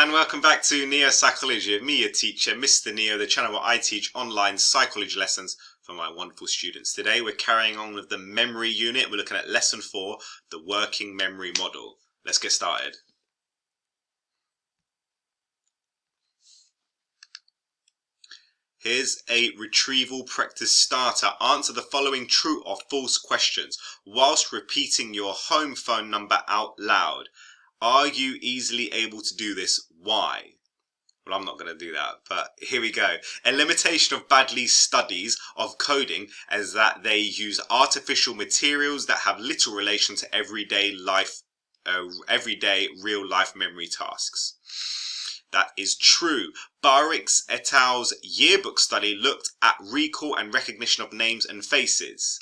and welcome back to Neo Psychology with me, your teacher, Mr. Neo, the channel where I teach online psychology lessons for my wonderful students. Today we're carrying on with the memory unit. We're looking at lesson 4, the working memory model. Let's get started. Here's a retrieval practice starter. Answer the following true or false questions whilst repeating your home phone number out loud. Are you easily able to do this? Why? Well, I'm not going to do that, but here we go. A limitation of Baddeley's studies of coding is that they use artificial materials that have little relation to everyday real-life memory tasks. That is true. Barrix et al.'s yearbook study looked at recall and recognition of names and faces.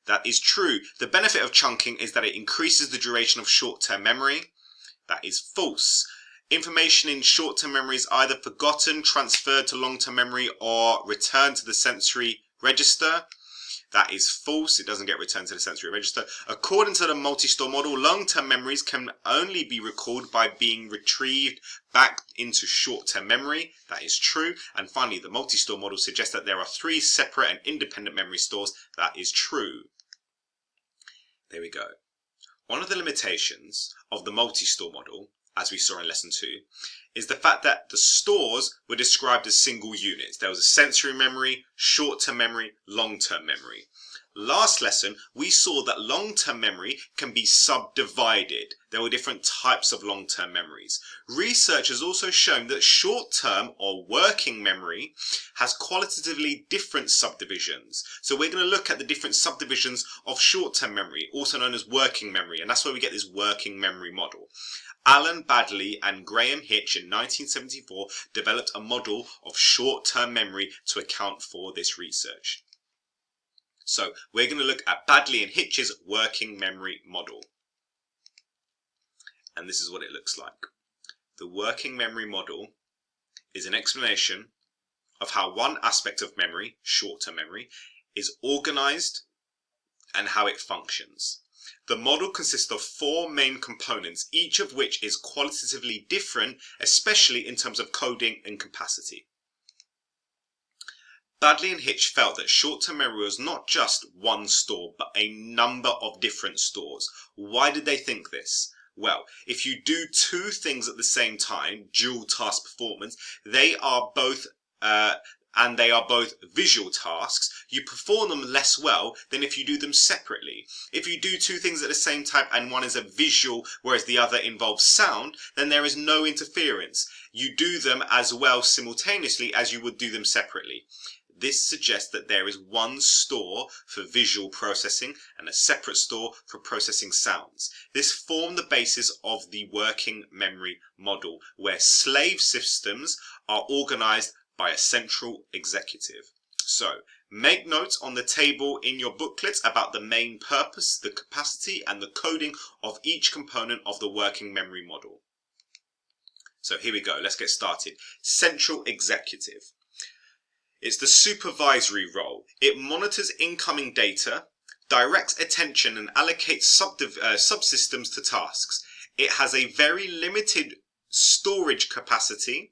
That is true. The benefit of chunking is that it increases the duration of short-term memory. That is false. Information in short-term memory is either forgotten, transferred to long-term memory, or returned to the sensory register. That is false. It doesn't get returned to the sensory register. According to the multi-store model, long-term memories can only be recalled by being retrieved back into short-term memory. That is true. And finally, the multi-store model suggests that there are 3 separate and independent memory stores. That is true. There we go. One of the limitations of the multi-store model, as we saw in lesson 2, is the fact that the stores were described as single units. There was a sensory memory, short-term memory, long-term memory. Last lesson, we saw that long-term memory can be subdivided. There were different types of long-term memories. Research has also shown that short-term or working memory has qualitatively different subdivisions. So we're going to look at the different subdivisions of short-term memory, also known as working memory, and that's where we get this working memory model. Alan Baddeley and Graham Hitch in 1974 developed a model of short-term memory to account for this research. So we're going to look at Baddeley and Hitch's working memory model. And this is what it looks like. The working memory model is an explanation of how one aspect of memory, short-term memory, is organized and how it functions. The model consists of 4 main components, each of which is qualitatively different, especially in terms of coding and capacity. Baddeley and Hitch felt that short-term memory was not just one store, but a number of different stores. Why did they think this? Well, if you do 2 things at the same time, dual task performance, they are both visual tasks, you perform them less well than if you do them separately. If you do 2 things at the same time and one is a visual whereas the other involves sound, then there is no interference. You do them as well simultaneously as you would do them separately. This suggests that there is one store for visual processing and a separate store for processing sounds. This formed the basis of the working memory model, where slave systems are organized by a central executive. So, make notes on the table in your booklets about the main purpose, the capacity, and the coding of each component of the working memory model. So here we go, let's get started. Central executive. It's the supervisory role. It monitors incoming data, directs attention, and allocates subsystems to tasks. It has a very limited storage capacity.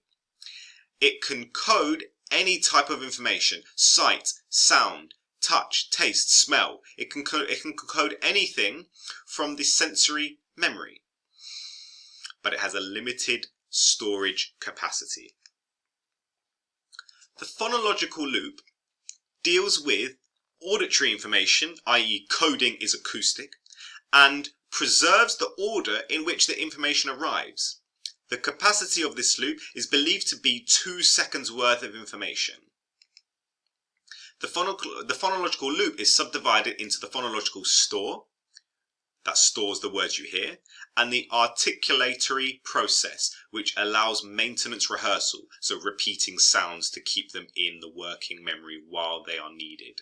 It can code any type of information: sight, sound, touch, taste, smell. It can code anything from the sensory memory, but it has a limited storage capacity. The phonological loop deals with auditory information, i.e. coding is acoustic, and preserves the order in which the information arrives. The capacity of this loop is believed to be 2 seconds worth of information. The phonological loop is subdivided into the phonological store, that stores the words you hear, and the articulatory process, which allows maintenance rehearsal, so repeating sounds to keep them in the working memory while they are needed.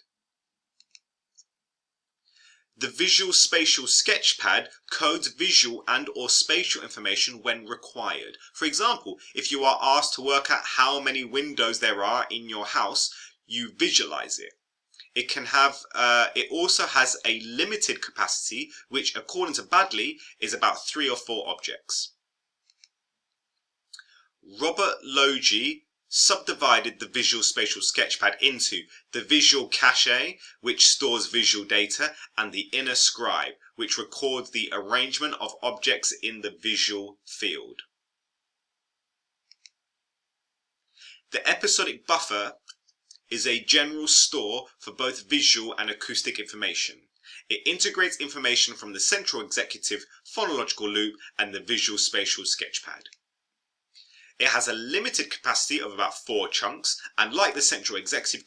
The visual spatial sketchpad codes visual and or spatial information when required. For example, if you are asked to work out how many windows there are in your house, you visualize it. It also has a limited capacity, which according to Baddeley is about 3 or 4 objects. Robert Logie subdivided the visual spatial sketchpad into the visual cache, which stores visual data, and the inner scribe, which records the arrangement of objects in the visual field. The episodic buffer is a general store for both visual and acoustic information. It integrates information from the central executive phonological loop and the visual spatial sketchpad. It has a limited capacity of about 4 chunks, and like the central executive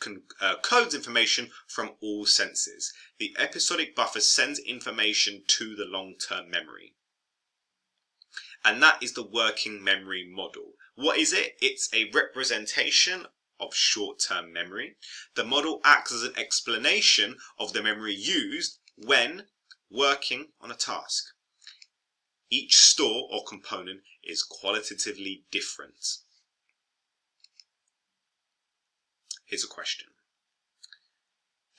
codes information from all senses. The episodic buffer sends information to the long-term memory. And that is the working memory model. What is it? It's a representation of short-term memory. The model acts as an explanation of the memory used when working on a task. Each store or component is qualitatively different. Here's a question.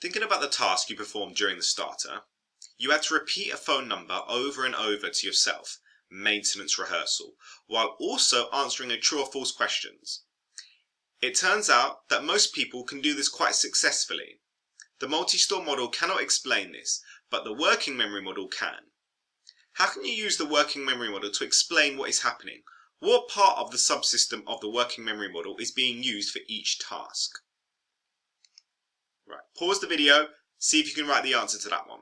Thinking about the task you performed during the starter, you had to repeat a phone number over and over to yourself, maintenance rehearsal, while also answering a true or false questions. It turns out that most people can do this quite successfully. The multi-store model cannot explain this, but the working memory model can. How can you use the working memory model to explain what is happening? What part of the subsystem of the working memory model is being used for each task? Right, pause the video, see if you can write the answer to that one.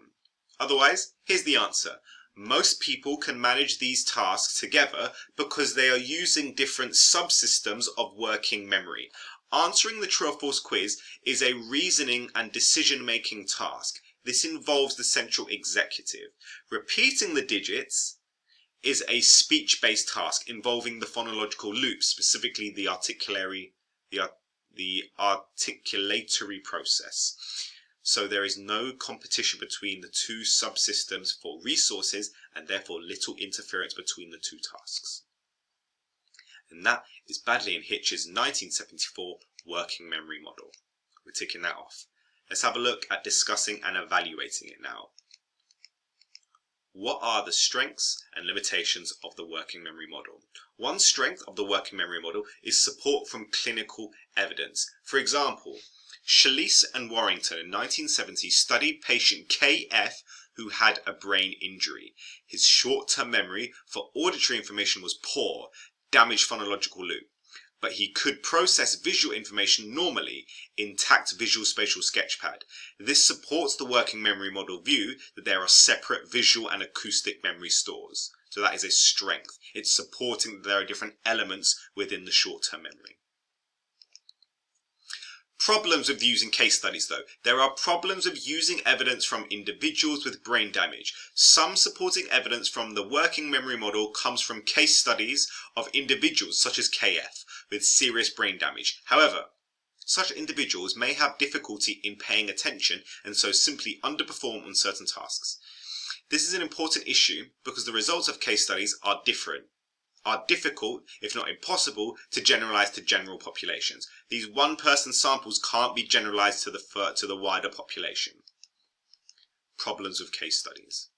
Otherwise, here's the answer. Most people can manage these tasks together because they are using different subsystems of working memory. Answering the true or false quiz is a reasoning and decision-making task. This involves the central executive. Repeating the digits is a speech-based task involving the phonological loop, specifically the articulatory process. So there is no competition between the two subsystems for resources, and therefore little interference between the two tasks. And that is Baddeley and Hitch's 1974 working memory model. We're ticking that off. Let's have a look at discussing and evaluating it now. What are the strengths and limitations of the working memory model? One strength of the working memory model is support from clinical evidence. For example, Schlisse and Warrington in 1970 studied patient KF who had a brain injury. His short-term memory for auditory information was poor, damaged phonological loop, but he could process visual information normally, intact visual spatial sketchpad. This supports the working memory model view that there are separate visual and acoustic memory stores. So that is a strength. It's supporting that there are different elements within the short-term memory. Problems with using case studies though. There are problems of using evidence from individuals with brain damage. Some supporting evidence from the working memory model comes from case studies of individuals such as KF with serious brain damage. However, such individuals may have difficulty in paying attention and so simply underperform on certain tasks. This is an important issue because the results of case studies are difficult, if not impossible, to generalize to general populations. These one-person samples can't be generalized to the wider population. Problems with case studies.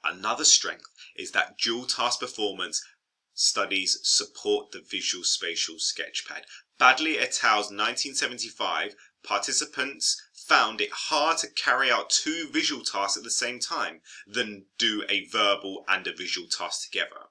Another strength is that dual task performance studies support the visual spatial sketchpad. Baddeley et al.'s 1975 participants found it hard to carry out 2 visual tasks at the same time than do a verbal and a visual task together.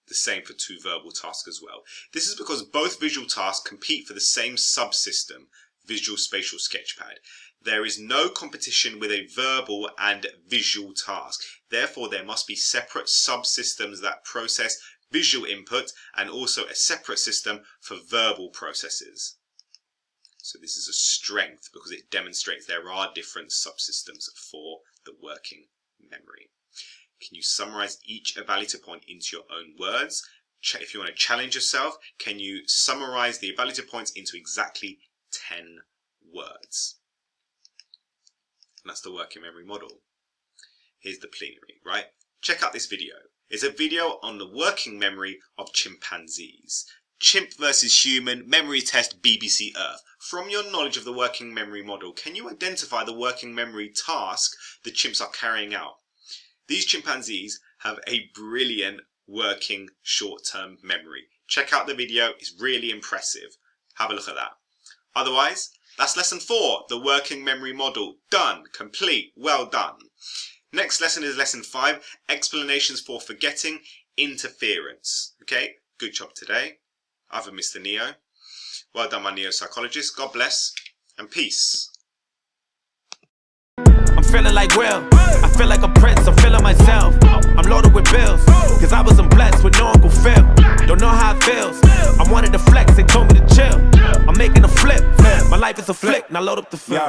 The same for 2 verbal tasks as well. This is because both visual tasks compete for the same subsystem, visual spatial sketchpad. There is no competition with a verbal and visual task. Therefore, there must be separate subsystems that process visual input and also a separate system for verbal processes. So this is a strength because it demonstrates there are different subsystems for the working memory. Can you summarize each evaluator point into your own words? If you want to challenge yourself, can you summarize the evaluator points into exactly 10 words? And that's the working memory model. Here's the plenary, right? Check out this video. It's a video on the working memory of chimpanzees. Chimp versus human, memory test, BBC Earth. From your knowledge of the working memory model, can you identify the working memory task the chimps are carrying out? These chimpanzees have a brilliant working short-term memory. Check out the video, it's really impressive. Have a look at that. Otherwise, that's lesson 4, the working memory model. Done, complete, well done. Next lesson is lesson 5, explanations for forgetting, interference. Okay, good job today. I've been Mr. Neo. Well done, my neo-psychologist. God bless and peace. I'm feeling like Will, I feel like a prince, I'm feeling myself. I'm loaded with bills, cause I wasn't blessed with no Uncle Phil. Don't know how it feels, I wanted to flex, they told me to chill. I'm making a flip, my life is a flick, now load up the film.